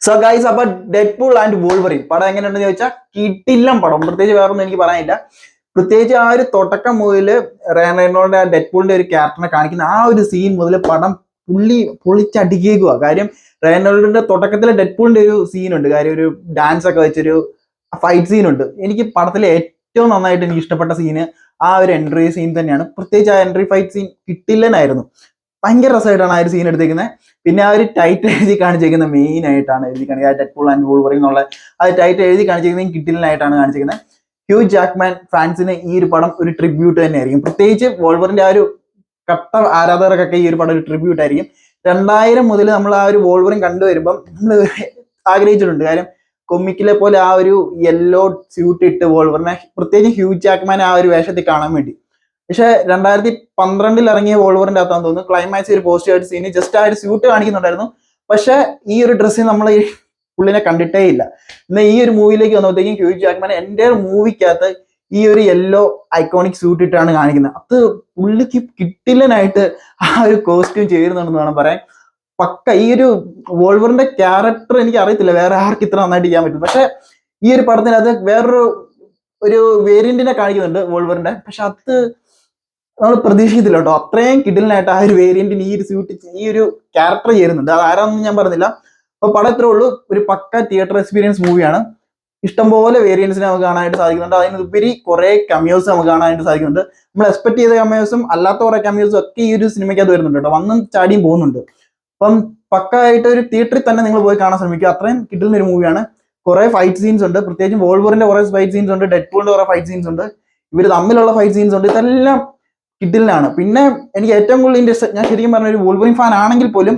So guys, അപ്പൊ Deadpool and wolverine പടം എങ്ങനെയുണ്ടെന്ന് ചോദിച്ചാൽ കിട്ടില്ല പടം. പ്രത്യേകിച്ച് വേറൊന്നും എനിക്ക് പറയാനില്ല. പ്രത്യേകിച്ച് ആ ഒരു തുടക്കം മുതല് റയൻ റെയ്നോൾഡിന്റെ ആ ഡെഡ്പൂളിന്റെ ഒരു ക്യാരക്ടറിനെ കാണിക്കുന്ന ആ ഒരു സീൻ മുതൽ പടം പൊളിച്ചടിക്കുക. കാര്യം റയൻ റെയ്നോൾഡിന്റെ തുടക്കത്തിലെ ഡെഡ്പൂളിന്റെ ഒരു സീനുണ്ട്, കാര്യം ഒരു ഡാൻസ് ഒക്കെ വെച്ചൊരു ഫൈറ്റ് സീൻ ഉണ്ട്. എനിക്ക് പടത്തിലെ ഏറ്റവും നന്നായിട്ട് എനിക്ക് ഇഷ്ടപ്പെട്ട സീന് ആ ഒരു എൻട്രി സീൻ തന്നെയാണ്. പ്രത്യേകിച്ച് ആ എൻട്രി ഫൈറ്റ് സീൻ കിട്ടില്ലെന്നായിരുന്നു. ഭയങ്കര രസമായിട്ടാണ് ആ ഒരു സീൻ എടുത്തേക്കുന്നത്. പിന്നെ ആ ഒരു ടൈറ്റിൽ എഴുതി കാണിച്ചിരിക്കുന്നത് മെയിൻ ആയിട്ടാണ് എഴുതി കാണിക്കുന്നത്. ഡെഡ്പൂൾ ആൻഡ് വോൾവറിൻ എന്നുള്ള ആ ടൈറ്റിൽ എഴുതി കാണിച്ചിരിക്കുന്നത് കിട്ടിലിനായിട്ടാണ് കാണിച്ചിരിക്കുന്നത്. ഹ്യൂ ജാക്ക്മാൻ ഫാൻസിന് ഈ ഒരു പടം ഒരു ട്രിബ്യൂട്ട് തന്നെയായിരിക്കും. പ്രത്യേകിച്ച് വോൾവറിന്റെ ആ ഒരു കട്ട ആരാധകർക്കൊക്കെ ഈ ഒരു പടം ഒരു ട്രിബ്യൂട്ട് ആയിരിക്കും. 2000 മുതൽ നമ്മൾ ആ ഒരു വോൾവറിൻ കണ്ടുവരുമ്പം നമ്മൾ ആഗ്രഹിച്ചിട്ടുണ്ട്. കാര്യം കൊമിക്കിലെ പോലെ ആ ഒരു യെല്ലോ സ്യൂട്ട് ഇട്ട് വോൾവറിനെ, പ്രത്യേകിച്ച് ഹ്യൂ ജാക്ക്മാൻ ആ ഒരു വേഷത്തിൽ കാണാൻ വേണ്ടി. പക്ഷെ 2012 ഇറങ്ങിയ വോൾവറിന്റെ അകത്താന്ന് തോന്നുന്നു ക്ലൈമാക്സ് ഒരു പോസ്റ്റ് സീന് ജസ്റ്റ് ആ ഒരു സ്യൂട്ട് കാണിക്കുന്നുണ്ടായിരുന്നു. പക്ഷെ ഈ ഒരു ഡ്രസ്സിൽ നമ്മൾ ഈ പുള്ളിനെ കണ്ടിട്ടേ ഇല്ല. എന്നാൽ ഈ ഒരു മൂവിയിലേക്ക് വന്നപ്പോഴത്തേക്കും ഹ്യൂ ജാക്ക്മാൻ എൻ്റെ മൂവിക്കകത്ത് ഈ ഒരു യെല്ലോ ഐക്കോണിക് സ്യൂട്ട് ഇട്ടാണ് കാണിക്കുന്നത്. അത് പുള്ളിക്ക് കിട്ടില്ലനായിട്ട് ആ ഒരു കോസ്റ്റ്യൂം ചേരുന്നുണ്ടെന്ന് വേണം പറയാൻ. പക്ക ഈ ഒരു വോൾവറിന്റെ ക്യാരക്ടർ എനിക്ക് അറിയത്തില്ല വേറെ ആർക്ക് ഇത്ര നന്നായിട്ട് ചെയ്യാൻ പറ്റും. പക്ഷെ ഈ ഒരു പടത്തിനകത്ത് വേറൊരു വേരിയന്റിനെ കാണിക്കുന്നുണ്ട് വോൾവറിന്റെ. പക്ഷെ അത് നമ്മൾ പ്രതീക്ഷിക്കത്തില്ല കേട്ടോ. അത്രയും കിഡിലിനായിട്ട് ആ ഒരു വേരിയന്റിന് ഈ ഒരു സ്യൂട്ട് ഈ ഒരു ക്യാരക്ടർ ചേരുന്നുണ്ട്. അത് ആരാണെന്ന് ഞാൻ പറഞ്ഞില്ല. അപ്പൊ പടം ഇത്രേ ഉള്ളൂ. ഒരു പക്ക തിയേറ്റർ എക്സ്പീരിയൻസ് മൂവിയാണ്. ഇഷ്ടംപോലെ വേരിയൻസിനെ നമുക്ക് കാണാനായിട്ട് സാധിക്കുന്നുണ്ട്. അതിനുപരി കുറെ കമ്മ്യൂസ് നമുക്ക് കാണാനായിട്ട് സാധിക്കുന്നുണ്ട്. നമ്മൾ എക്സ്പെക്ട് ചെയ്ത കമ്മ്യൂസും അല്ലാത്ത കുറെ കമ്മ്യൂസും ഒക്കെ ഈ ഒരു സിനിമയ്ക്കകത്ത് വരുന്നുണ്ട് കേട്ടോ. വന്നും ചാടിയും പോകുന്നുണ്ട്. അപ്പം പക്കായിട്ട് ഒരു തിയേറ്ററിൽ തന്നെ നിങ്ങൾ പോയി കാണാൻ ശ്രമിക്കുക. അത്രയും കിട്ടുന്ന ഒരു മൂവിയാണ്. കുറെ ഫൈറ്റ് സീൻസ് ഉണ്ട്. പ്രത്യേകിച്ച് വോൾവറിന്റെ കുറെ ഫൈറ്റ് സീൻസ് ഉണ്ട്, ഡെഡ്പൂളിന്റെ കുറെ ഫൈറ്റ് സീൻസ് ഉണ്ട്, ഇവർ തമ്മിലുള്ള ഫൈറ്റ് സീൻസ് ഉണ്ട്. ഇതെല്ലാം കിഡിലാണ്. പിന്നെ എനിക്ക് ഏറ്റവും കൂടുതൽ ഇൻട്രസ്റ്റ്, ഞാൻ ശരിക്കും പറഞ്ഞ ഒരു വോൾവറിൻ ഫാൻ ആണെങ്കിൽ പോലും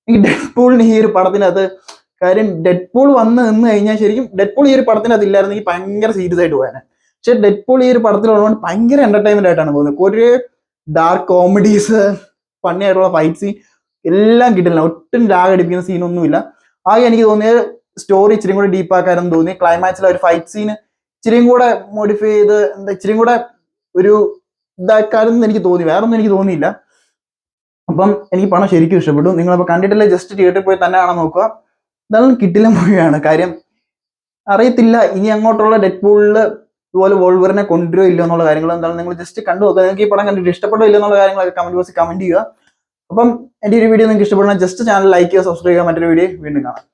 എനിക്ക് ഡെഡ്പൂളിന് ഈ ഒരു പടത്തിനകത്ത്, കാര്യം ഡെഡ്പൂൾ വന്ന് നിന്ന് കഴിഞ്ഞാൽ ശരിക്കും ഡെഡ്പൂൾ ഈ ഒരു പടത്തിനകത്ത് ഇല്ലായിരുന്നെങ്കിൽ ഭയങ്കര സീരിയസ് ആയിട്ട് പോയാനെ. പക്ഷെ ഡെഡ്പൂൾ ഈ ഒരു പടത്തിലുള്ളതുകൊണ്ട് ഭയങ്കര എന്റർടൈൻമെന്റ് ആയിട്ടാണ് പോകുന്നത്. ഒരു ഡാർക്ക് കോമഡീസ്, ഫണ്ണി ആയിട്ടുള്ള ഫൈറ്റ് സീൻ എല്ലാം കിട്ടില്ല. ഒട്ടും ലാഗ് അടിപ്പിക്കുന്ന സീനൊന്നുമില്ല. ആകെ എനിക്ക് തോന്നിയത് സ്റ്റോറി ഇച്ചിരി കൂടെ ഡീപ്പാക്കാരെന്ന് തോന്നി. ക്ലൈമാക്സിലെ ഒരു ഫൈറ്റ് സീന് ഇച്ചിരിയും കൂടെ മോഡിഫൈ ചെയ്ത് ഇച്ചിരിയും കൂടെ ഒരു ഇതാക്കാരെന്ന് എനിക്ക് തോന്നി. വേറൊന്നും എനിക്ക് തോന്നിയില്ല. അപ്പം എനിക്ക് പണം ശരിക്കും ഇഷ്ടപ്പെട്ടു. നിങ്ങളപ്പോൾ കണ്ടിട്ടില്ല, ജസ്റ്റ് തിയേറ്ററിൽ പോയി തന്നെ കാണാൻ നോക്കുക. ഇതൊന്നും കിട്ടില്ല മൂവിയാണ്. കാര്യം അറിയത്തില്ല ഇനി അങ്ങോട്ടുള്ള ഡെഡ്പൂളിൽ ഇതുപോലെ വോൾവറിനെ കൊണ്ടുവരുമോ ഇല്ലോ എന്നുള്ള കാര്യങ്ങൾ എന്താണ് നിങ്ങൾ ജസ്റ്റ് കണ്ടു നോക്കുക. നിങ്ങൾക്ക് ഈ പടം കണ്ടിട്ട് ഇഷ്ടപ്പെട്ടോ ഇല്ലോ എന്നുള്ള കാര്യങ്ങളൊക്കെ കമന്റ് ബോക്സിൽ കമന്റ് ചെയ്യുക. അപ്പം എൻ്റെ ഒരു വീഡിയോ നിങ്ങൾക്ക് ഇഷ്ടപ്പെടണം ജസ്റ്റ് ചാനൽ ലൈക്ക് ചെയ്യുക, സബ്സ്ക്രൈബ് ചെയ്യുക. മറ്റൊരു വീഡിയോ വീണ്ടും കാണാം.